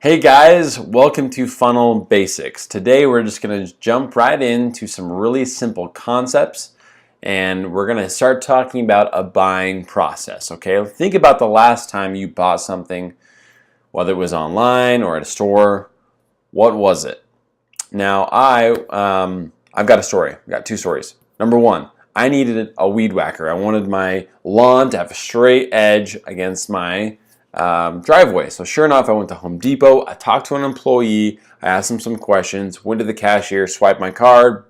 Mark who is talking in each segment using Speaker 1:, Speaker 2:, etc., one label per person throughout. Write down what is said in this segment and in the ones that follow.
Speaker 1: Hey guys, welcome to Funnel Basics. Today we're just going to jump right into some really simple concepts and we're going to start talking about a buying process, okay? Think about the last time you bought something, whether it was online or at a store. What was it? Now I've got a story. I've got two stories. Number one, I needed a weed whacker. I wanted my lawn to have a straight edge against my driveway. So sure enough, I went to Home Depot. I talked to an employee. I asked him some questions. Went to the cashier, swiped my card.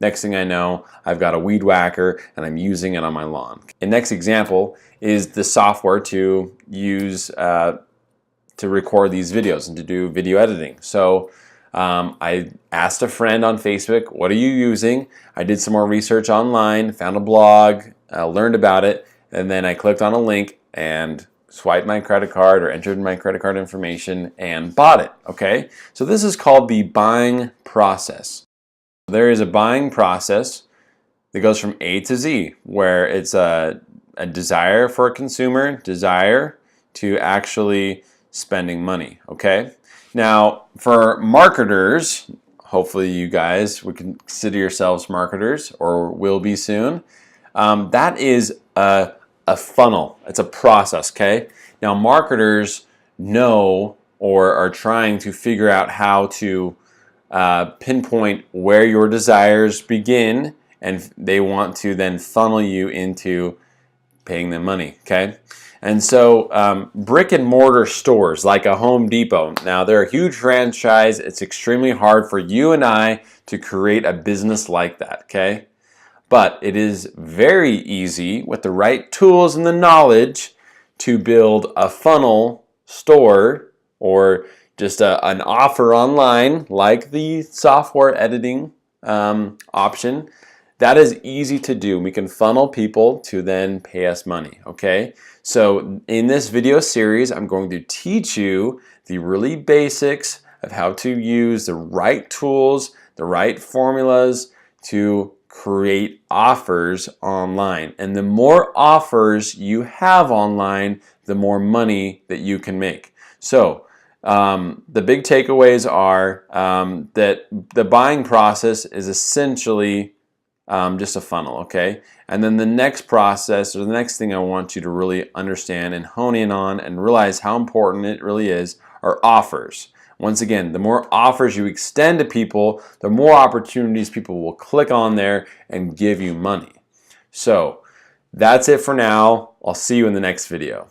Speaker 1: Next thing I know, I've got a weed whacker and I'm using it on my lawn. The next example is the software to use to record these videos and to do video editing. So I asked a friend on Facebook, what are you using? I did some more research online, found a blog, learned about it, and then I clicked on a link and swiped my credit card or entered my credit card information and bought it, okay? So this is called the buying process. There is a buying process that goes from A to Z, where it's a desire for a consumer, desire to actually spending money, okay? Now, for marketers, hopefully you guys would consider yourselves marketers or will be soon, that is a funnel. It's a process, okay? Now, marketers know or are trying to figure out how to pinpoint where your desires begin, and they want to then funnel you into paying them money, okay? And so brick and mortar stores like a Home Depot, now they're a huge franchise. It's extremely hard for you and I to create a business like that, okay? But it is very easy with the right tools and the knowledge to build a funnel store or just an offer online like the software editing option. That is easy to do. We can funnel people to then pay us money, okay? So in this video series, I'm going to teach you the really basics of how to use the right tools, the right formulas to create offers online. And the more offers you have online, the more money that you can make. So the big takeaways are that the buying process is essentially just a funnel, okay? And then the next process, or the next thing I want you to really understand and hone in on and realize how important it really is, are offers. Once again, the more offers you extend to people, the more opportunities people will click on there and give you money. So that's it for now. I'll see you in the next video.